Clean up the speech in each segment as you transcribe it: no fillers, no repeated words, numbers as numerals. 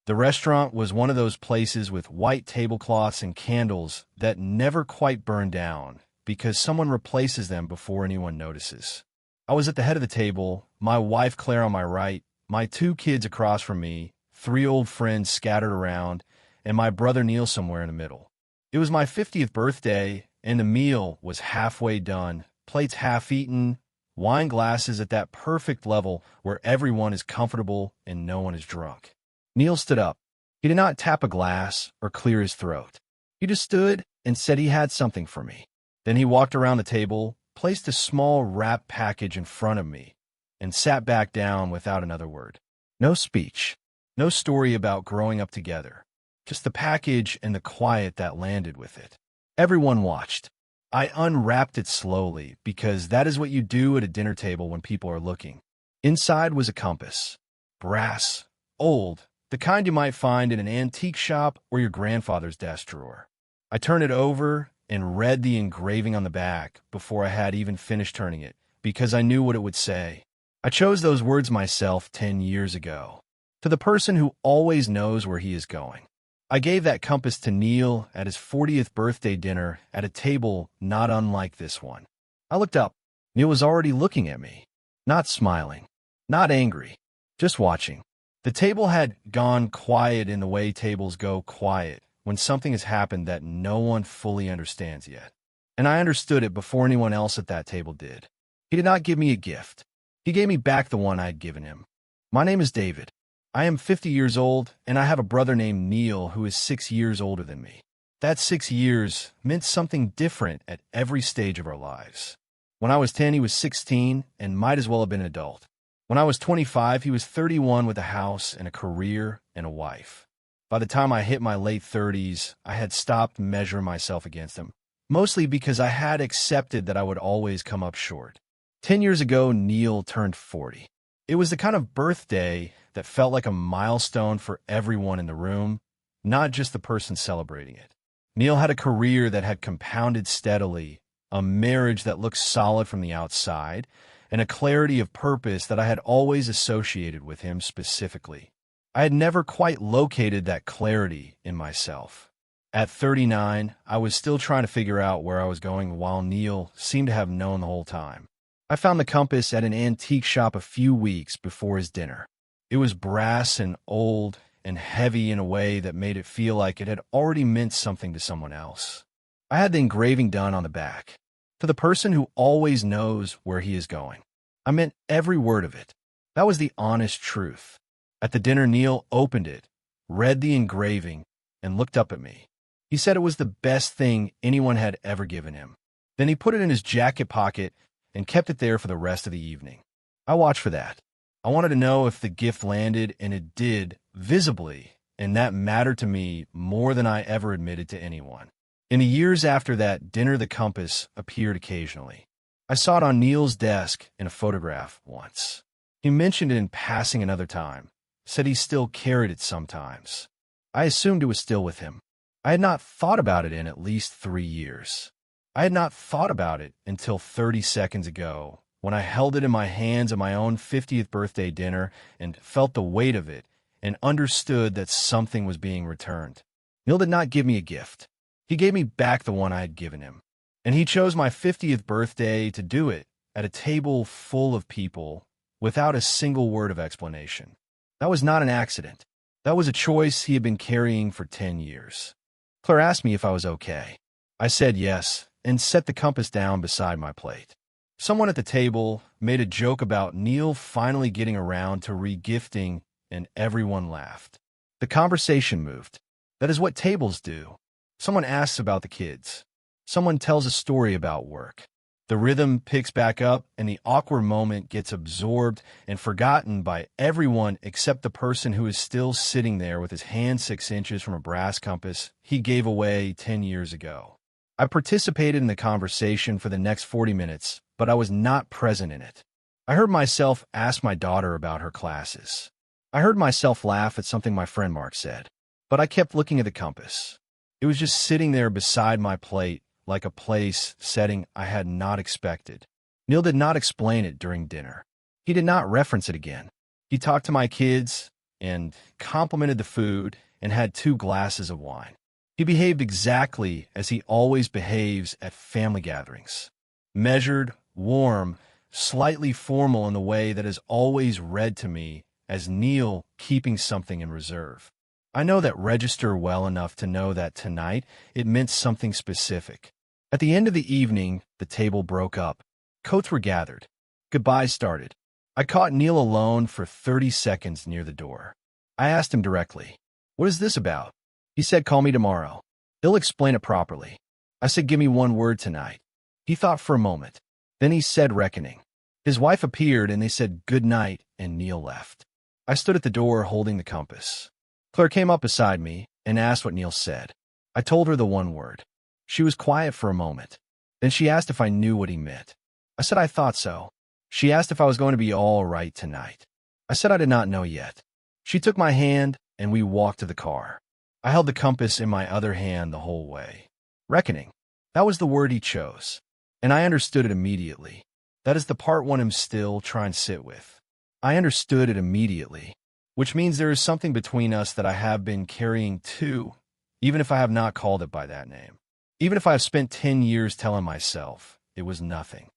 The restaurant was one of those places with white tablecloths and candles that never quite burn down because someone replaces them before anyone notices. I was at the head of the table, my wife Claire on my right, my two kids across from me, three old friends scattered around, and my brother Neil somewhere in the middle. It was my 50th birthday, and the meal was halfway done, plates half eaten, wine glasses at that perfect level where everyone is comfortable and no one is drunk. Neil stood up. He did not tap a glass or clear his throat. He just stood and said he had something for me. Then he walked around the table, placed a small wrapped package in front of me, and sat back down without another word. No speech, no story about growing up together, just the package and the quiet that landed with it. Everyone watched. I unwrapped it slowly because that is what you do at a dinner table when people are looking. Inside was a compass. Brass, old, the kind you might find in an antique shop or your grandfather's desk drawer. I turned it over and read the engraving on the back before I had even finished turning it, because I knew what it would say. I chose those words myself 10 years ago. To the person who always knows where he is going. I gave that compass to Neil at his 40th birthday dinner at a table not unlike this one. I looked up. Neil was already looking at me. Not smiling. Not angry. Just watching. The table had gone quiet in the way tables go quiet when something has happened that no one fully understands yet. And I understood it before anyone else at that table did. He did not give me a gift. He gave me back the one I had given him. My name is David. I am 50 years old, and I have a brother named Neil who is 6 years older than me. That 6 years meant something different at every stage of our lives. When I was 10, he was 16 and might as well have been an adult. When I was 25, he was 31 with a house and a career and a wife. By the time I hit my late 30s, I had stopped measuring myself against him, mostly because I had accepted that I would always come up short. 10 years ago, Neil turned 40. It was the kind of birthday that felt like a milestone for everyone in the room, not just the person celebrating it. Neil had a career that had compounded steadily, a marriage that looked solid from the outside, and a clarity of purpose that I had always associated with him specifically. I had never quite located that clarity in myself. At 39, I was still trying to figure out where I was going while Neil seemed to have known the whole time. I found the compass at an antique shop a few weeks before his dinner. It was brass and old and heavy in a way that made it feel like it had already meant something to someone else. I had the engraving done on the back. To the person who always knows where he is going. I meant every word of it. That was the honest truth. At the dinner, Neil opened it, read the engraving, and looked up at me. He said it was the best thing anyone had ever given him. Then he put it in his jacket pocket and kept it there for the rest of the evening. I watched for that. I wanted to know if the gift landed, and it did, visibly, and that mattered to me more than I ever admitted to anyone. In the years after that dinner, the compass appeared occasionally. I saw it on Neil's desk in a photograph once. He mentioned it in passing another time, said he still carried it sometimes. I assumed it was still with him. I had not thought about it in at least 3 years. I had not thought about it until 30 seconds ago, when I held it in my hands at my own 50th birthday dinner and felt the weight of it and understood that something was being returned. Neil did not give me a gift. He gave me back the one I had given him. And he chose my 50th birthday to do it at a table full of people without a single word of explanation. That was not an accident. That was a choice he had been carrying for 10 years. Claire asked me if I was okay. I said yes and set the compass down beside my plate. Someone at the table made a joke about Neil finally getting around to re-gifting, and everyone laughed. The conversation moved. That is what tables do. Someone asks about the kids. Someone tells a story about work. The rhythm picks back up, and the awkward moment gets absorbed and forgotten by everyone except the person who is still sitting there with his hand 6 inches from a brass compass he gave away 10 years ago. I participated in the conversation for the next 40 minutes, but I was not present in it. I heard myself ask my daughter about her classes. I heard myself laugh at something my friend Mark said, but I kept looking at the compass. It was just sitting there beside my plate, like a place, setting I had not expected. Neil did not explain it during dinner. He did not reference it again. He talked to my kids, and complimented the food and had 2 glasses of wine. He behaved exactly as he always behaves at family gatherings. Measured, warm, slightly formal in the way that is always read to me as Neil keeping something in reserve. I know that register well enough to know that tonight it meant something specific. At the end of the evening, the table broke up. Coats were gathered. Goodbyes started. I caught Neil alone for 30 seconds near the door. I asked him directly, "What is this about?" He said, "Call me tomorrow. He'll explain it properly." I said, "Give me one word tonight." He thought for a moment. Then he said, "Reckoning." His wife appeared and they said good night and Neil left. I stood at the door holding the compass. Claire came up beside me and asked what Neil said. I told her the one word. She was quiet for a moment. Then she asked if I knew what he meant. I said I thought so. She asked if I was going to be all right tonight. I said I did not know yet. She took my hand and we walked to the car. I held the compass in my other hand the whole way. Reckoning. That was the word he chose. And I understood it immediately. That is the part one am still trying to sit with. I understood it immediately, which means there is something between us that I have been carrying too, even if I have not called it by that name. Even if I have spent 10 years telling myself it was nothing.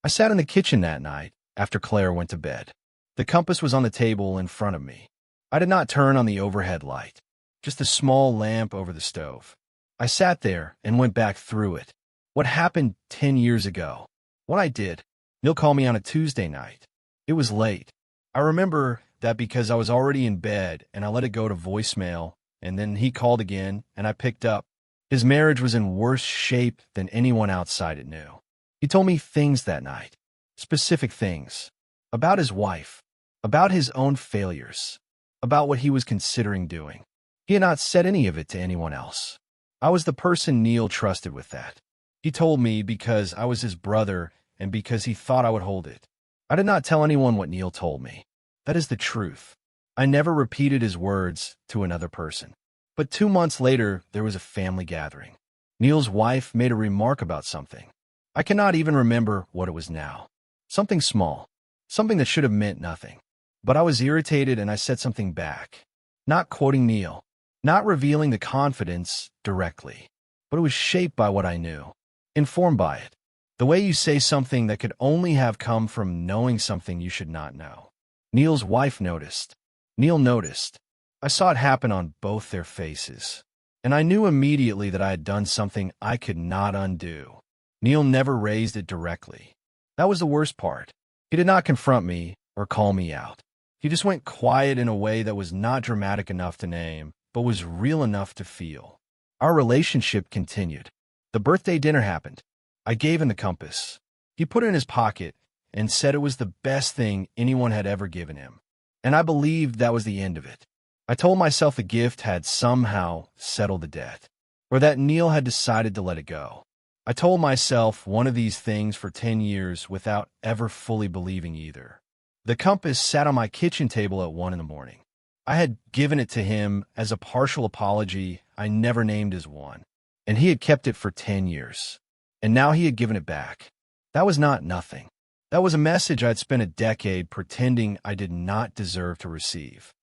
I sat in the kitchen that night after Claire went to bed. The compass was on the table in front of me. I did not turn on the overhead light, just a small lamp over the stove. I sat there and went back through it. What happened 10 years ago? What I did. Neil called me on a Tuesday night. It was late. I remember that because I was already in bed and I let it go to voicemail, and then he called again and I picked up. His marriage was in worse shape than anyone outside it knew. He told me things that night, specific things, about his wife, about his own failures, about what he was considering doing. He had not said any of it to anyone else. I was the person Neil trusted with that. He told me because I was his brother and because he thought I would hold it. I did not tell anyone what Neil told me. That is the truth. I never repeated his words to another person. But 2 months later, there was a family gathering. Neil's wife made a remark about something. I cannot even remember what it was now. Something small. Something that should have meant nothing. But I was irritated and I said something back. Not quoting Neil. Not revealing the confidence directly. But it was shaped by what I knew. Informed by it. The way you say something that could only have come from knowing something you should not know. Neil's wife noticed. Neil noticed. I saw it happen on both their faces. And I knew immediately that I had done something I could not undo. Neil never raised it directly. That was the worst part. He did not confront me or call me out. He just went quiet in a way that was not dramatic enough to name, but was real enough to feel. Our relationship continued. The birthday dinner happened. I gave him the compass. He put it in his pocket and said it was the best thing anyone had ever given him. And I believed that was the end of it. I told myself the gift had somehow settled the debt, or that Neil had decided to let it go. I told myself one of these things for 10 years without ever fully believing either. The compass sat on my kitchen table at 1 in the morning. I had given it to him as a partial apology I never named as one, and he had kept it for 10 years. And now he had given it back. That was not nothing. That was a message I'd spent a decade pretending I did not deserve to receive.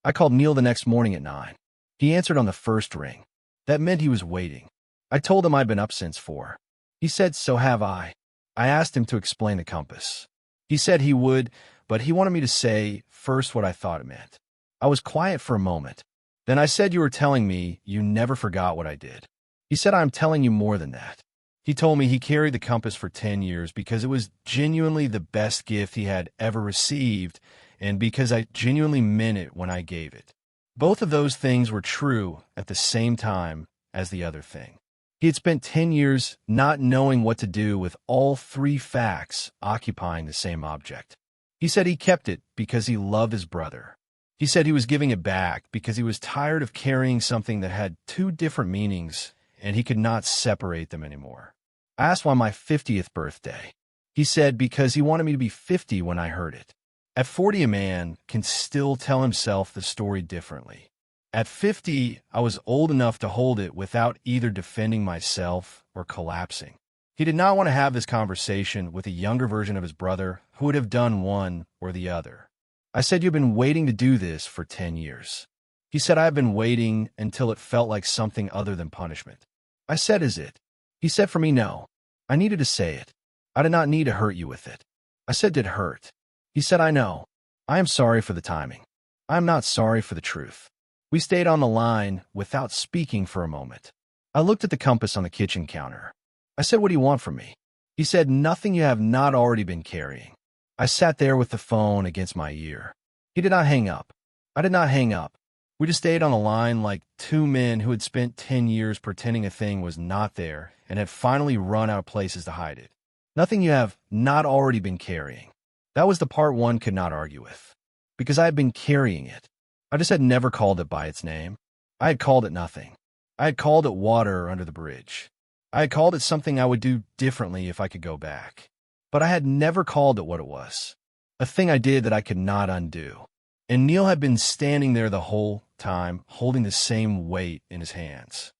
I called Neil the next morning at 9. He answered on the first ring. That meant he was waiting. I told him I'd been up since 4. He said, "So have I." I asked him to explain the compass. He said he would, but he wanted me to say first what I thought it meant. I was quiet for a moment. Then I said, "You were telling me you never forgot what I did." He said, "I'm telling you more than that." He told me he carried the compass for 10 years because it was genuinely the best gift he had ever received, and because I genuinely meant it when I gave it. Both of those things were true at the same time as the other thing. He had spent 10 years not knowing what to do with all 3 facts occupying the same object. He said he kept it because he loved his brother. He said he was giving it back because he was tired of carrying something that had 2 different meanings, and he could not separate them anymore. I asked why my 50th birthday. He said because he wanted me to be 50 when I heard it. At 40, a man can still tell himself the story differently. At 50, I was old enough to hold it without either defending myself or collapsing. He did not want to have this conversation with a younger version of his brother who would have done one or the other. I said, "You've been waiting to do this for 10 years. He said, "I have been waiting until it felt like something other than punishment." I said, "Is it?" He said, "For me, no. I needed to say it. I did not need to hurt you with it." I said, "Did it hurt?" He said, "I know. I am sorry for the timing. I am not sorry for the truth." We stayed on the line without speaking for a moment. I looked at the compass on the kitchen counter. I said, "What do you want from me?" He said, "Nothing you have not already been carrying." I sat there with the phone against my ear. He did not hang up. I did not hang up. We just stayed on the line like two men who had spent 10 years pretending a thing was not there and had finally run out of places to hide it. Nothing you have not already been carrying. That was the part one could not argue with. Because I had been carrying it. I just had never called it by its name. I had called it nothing. I had called it water under the bridge. I had called it something I would do differently if I could go back. But I had never called it what it was. A thing I did that I could not undo. And Neil had been standing there the whole time, holding the same weight in his hands.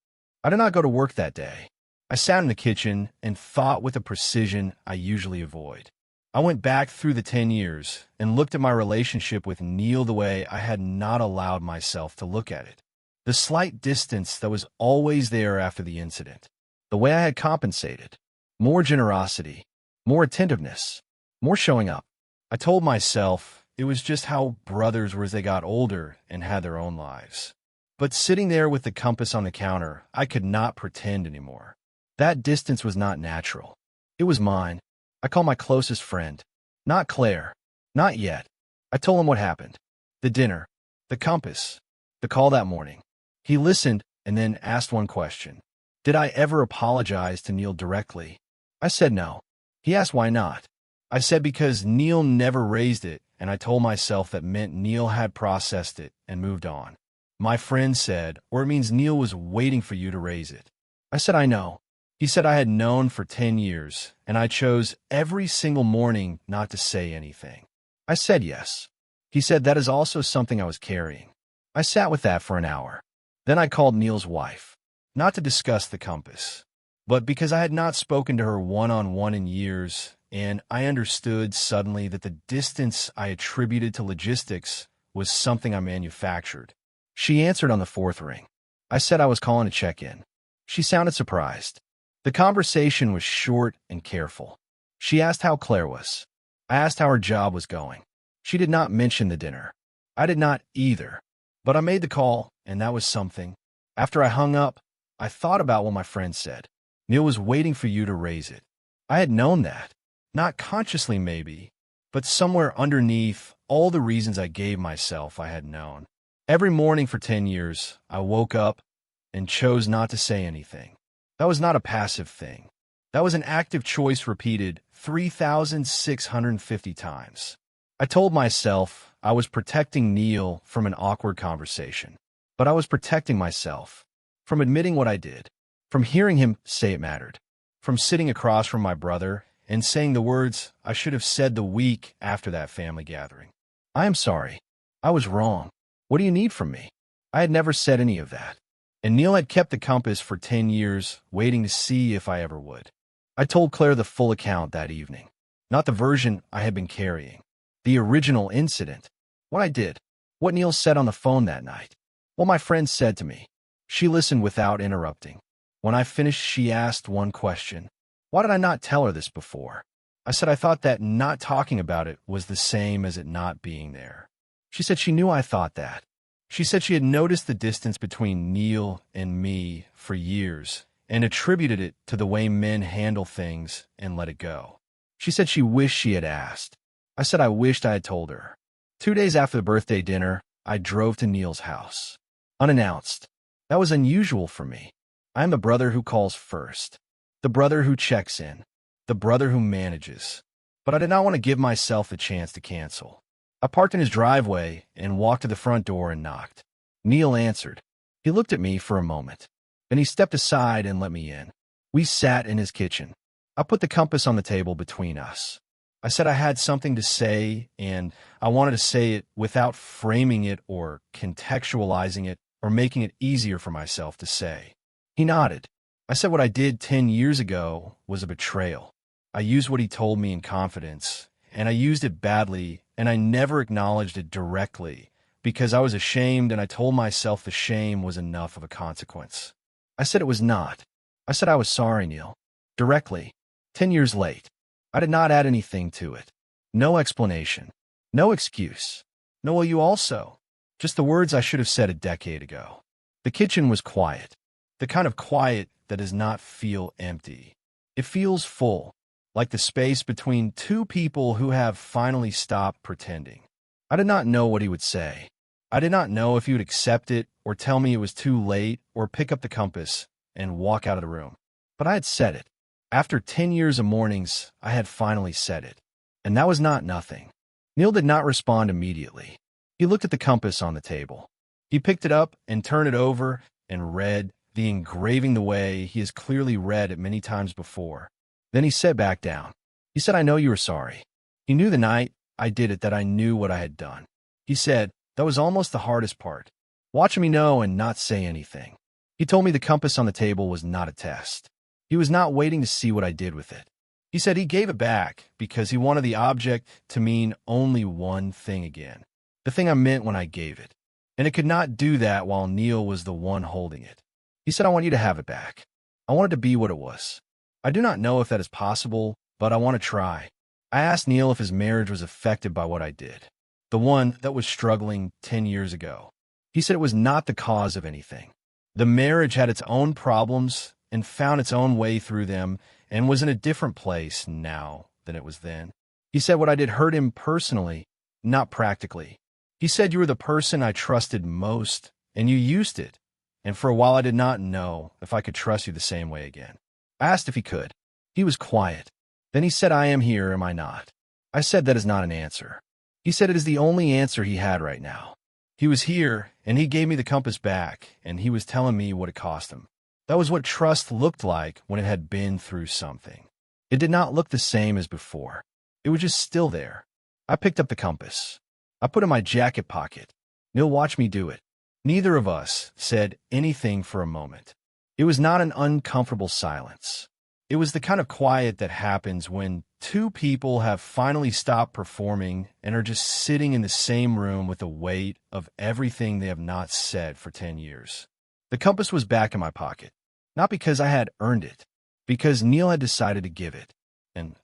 I did not go to work that day. I sat in the kitchen and thought with a precision I usually avoid. I went back through the 10 years and looked at my relationship with Neil the way I had not allowed myself to look at it. The slight distance that was always there after the incident. The way I had compensated. More generosity. More attentiveness. More showing up. I told myself it was just how brothers were as they got older and had their own lives. But sitting there with the compass on the counter, I could not pretend anymore. That distance was not natural. It was mine. I called my closest friend. Not Claire. Not yet. I told him what happened. The dinner. The compass. The call that morning. He listened and then asked one question. Did I ever apologize to Neil directly? I said no. He asked why not. I said because Neil never raised it, and I told myself that meant Neil had processed it and moved on. My friend said, or it means Neil was waiting for you to raise it. I said, I know. He said I had known for 10 years, and I chose every single morning not to say anything. I said yes. He said that is also something I was carrying. I sat with that for an hour. Then I called Neil's wife, not to discuss the compass, but because I had not spoken to her one-on-one in years, and I understood suddenly that the distance I attributed to logistics was something I manufactured. She answered on the fourth ring. I said I was calling to check in. She sounded surprised. The conversation was short and careful. She asked how Claire was. I asked how her job was going. She did not mention the dinner. I did not either. But I made the call, and that was something. After I hung up, I thought about what my friend said. Neil was waiting for you to raise it. I had known that. Not consciously, maybe, but somewhere underneath all the reasons I gave myself I had known. Every morning for 10 years, I woke up and chose not to say anything. That was not a passive thing. That was an active choice repeated 3,650 times. I told myself I was protecting Neil from an awkward conversation, but I was protecting myself from admitting what I did, from hearing him say it mattered, from sitting across from my brother and saying the words I should have said the week after that family gathering. I am sorry. I was wrong. What do you need from me? I had never said any of that. And Neil had kept the compass for 10 years, waiting to see if I ever would. I told Claire the full account that evening, not the version I had been carrying, the original incident, what I did, what Neil said on the phone that night, what my friend said to me. She listened without interrupting. When I finished, she asked one question. Why did I not tell her this before? I said I thought that not talking about it was the same as it not being there. She said she knew I thought that. She said she had noticed the distance between Neil and me for years and attributed it to the way men handle things and let it go. She said she wished she had asked. I said I wished I had told her. 2 days after the birthday dinner, I drove to Neil's house. Unannounced. That was unusual for me. I am the brother who calls first. The brother who checks in. The brother who manages. But I did not want to give myself the chance to cancel. I parked in his driveway and walked to the front door and knocked. Neil answered. He looked at me for a moment. Then he stepped aside and let me in. We sat in his kitchen. I put the compass on the table between us. I said I had something to say, and I wanted to say it without framing it or contextualizing it or making it easier for myself to say. He nodded. I said what I did 10 years ago was a betrayal. I used what he told me in confidence, and I used it badly and I never acknowledged it directly because I was ashamed, and I told myself the shame was enough of a consequence. I said it was not. I said I was sorry, Neil. Directly. 10 years late. I did not add anything to it. No explanation. No excuse. No, will you also? Just the words I should have said a decade ago. The kitchen was quiet. The kind of quiet that does not feel empty. It feels full, like the space between two people who have finally stopped pretending. I did not know what he would say. I did not know if he would accept it or tell me it was too late or pick up the compass and walk out of the room. But I had said it. After 10 years of mornings, I had finally said it. And that was not nothing. Neil did not respond immediately. He looked at the compass on the table. He picked it up and turned it over and read the engraving the way he has clearly read it many times before. Then he sat back down. He said, I know you were sorry. He knew the night I did it that I knew what I had done. He said, that was almost the hardest part. Watching me know and not say anything. He told me the compass on the table was not a test. He was not waiting to see what I did with it. He said he gave it back because he wanted the object to mean only one thing again. The thing I meant when I gave it. And it could not do that while Neil was the one holding it. He said, I want you to have it back. I want it to be what it was. I do not know if that is possible, but I want to try. I asked Neil if his marriage was affected by what I did. The one that was struggling 10 years ago. He said it was not the cause of anything. The marriage had its own problems and found its own way through them and was in a different place now than it was then. He said what I did hurt him personally, not practically. He said you were the person I trusted most, and you used it. And for a while I did not know if I could trust you the same way again. I asked if he could. He was quiet. Then he said, I am here, am I not? I said that is not an answer. He said it is the only answer he had right now. He was here, and he gave me the compass back, and he was telling me what it cost him. That was what trust looked like when it had been through something. It did not look the same as before. It was just still there. I picked up the compass. I put it in my jacket pocket. Neil watched me do it. Neither of us said anything for a moment. It was not an uncomfortable silence. It was the kind of quiet that happens when two people have finally stopped performing and are just sitting in the same room with the weight of everything they have not said for 10 years. The compass was back in my pocket, not because I had earned it, because Neil had decided to give it. And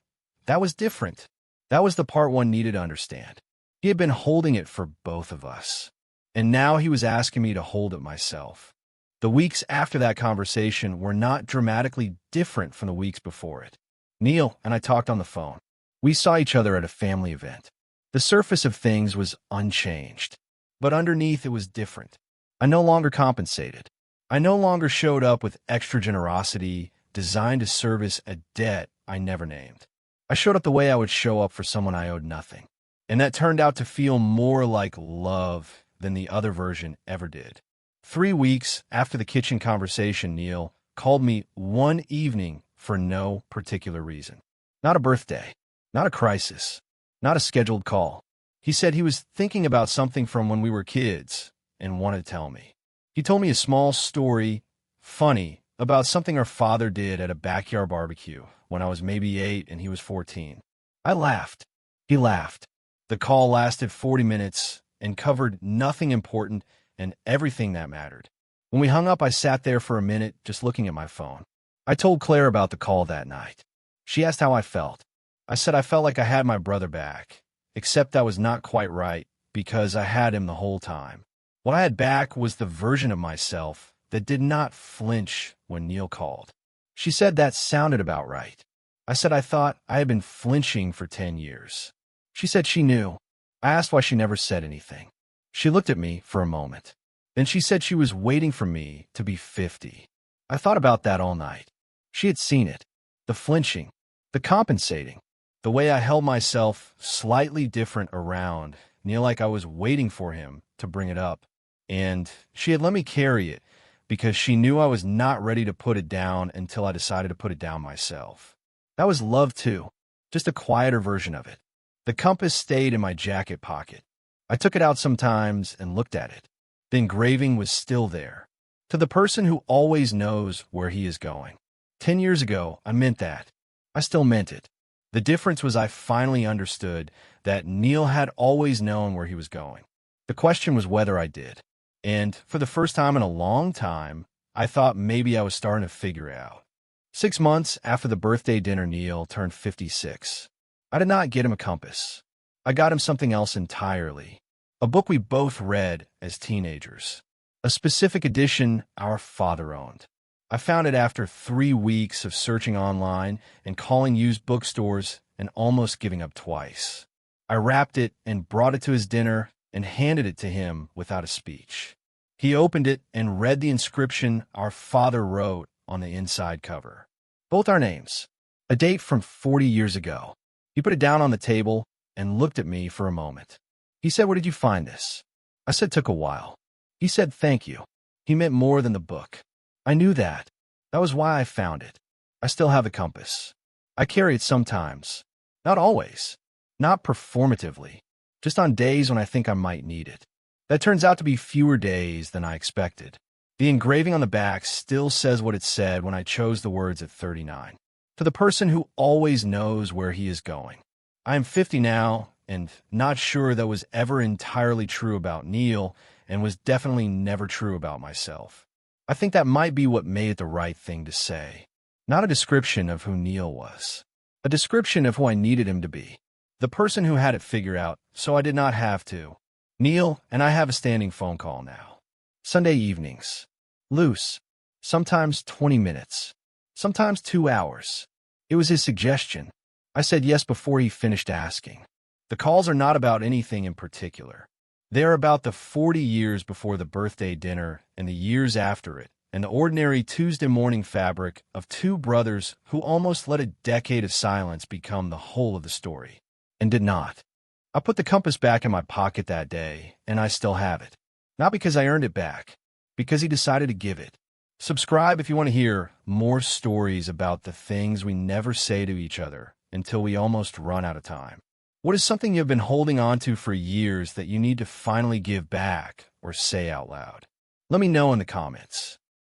that was different. That was the part one needed to understand. He had been holding it for both of us, and now he was asking me to hold it myself. The weeks after that conversation were not dramatically different from the weeks before it. Neil and I talked on the phone. We saw each other at a family event. The surface of things was unchanged, but underneath it was different. I no longer compensated. I no longer showed up with extra generosity designed to service a debt I never named. I showed up the way I would show up for someone I owed nothing, and that turned out to feel more like love than the other version ever did. 3 weeks after the kitchen conversation, Neil called me one evening for no particular reason. Not a birthday, not a crisis, not a scheduled call. He said he was thinking about something from when we were kids and wanted to tell me. He told me a small story, funny, about something our father did at a backyard barbecue when I was maybe 8 and he was 14. I laughed. He laughed. The call lasted 40 minutes and covered nothing important and everything that mattered. When we hung up, I sat there for a minute just looking at my phone. I told Claire about the call that night. She asked how I felt. I said I felt like I had my brother back, except that was not quite right because I had him the whole time. What I had back was the version of myself that did not flinch when Neil called. She said that sounded about right. I said I thought I had been flinching for 10 years. She said she knew. I asked why she never said anything. She looked at me for a moment. Then she said she was waiting for me to be 50. I thought about that all night. She had seen it. The flinching. The compensating. The way I held myself slightly different around Neil, like I was waiting for him to bring it up. And she had let me carry it because she knew I was not ready to put it down until I decided to put it down myself. That was love too, just a quieter version of it. The compass stayed in my jacket pocket. I took it out sometimes and looked at it. The engraving was still there. To the person who always knows where he is going. 10 years ago, I meant that. I still meant it. The difference was I finally understood that Neil had always known where he was going. The question was whether I did. And for the first time in a long time, I thought maybe I was starting to figure it out. 6 months after the birthday dinner, Neil turned 56. I did not get him a compass. I got him something else entirely. A book we both read as teenagers. A specific edition our father owned. I found it after 3 weeks of searching online and calling used bookstores and almost giving up twice. I wrapped it and brought it to his dinner and handed it to him without a speech. He opened it and read the inscription our father wrote on the inside cover. Both our names. A date from 40 years ago. He put it down on the table and looked at me for a moment. He said, "Where did you find this?" I said, "Took a while." He said, "Thank you." He meant more than the book. I knew that. That was why I found it. I still have the compass. I carry it sometimes. Not always. Not performatively. Just on days when I think I might need it. That turns out to be fewer days than I expected. The engraving on the back still says what it said when I chose the words at 39. To the person who always knows where he is going. I am 50 now, and not sure that was ever entirely true about Neil, and was definitely never true about myself. I think that might be what made it the right thing to say. Not a description of who Neil was. A description of who I needed him to be. The person who had it figured out, so I did not have to. Neil and I have a standing phone call now. Sunday evenings. Loose. Sometimes 20 minutes. Sometimes 2 hours. It was his suggestion. I said yes before he finished asking. The calls are not about anything in particular. They are about the 40 years before the birthday dinner and the years after it, and the ordinary Tuesday morning fabric of two brothers who almost let a decade of silence become the whole of the story. And did not. I put the compass back in my pocket that day, and I still have it. Not because I earned it back, because he decided to give it. Subscribe if you want to hear more stories about the things we never say to each other until we almost run out of time. What is something you've been holding on to for years that you need to finally give back or say out loud? Let me know in the comments.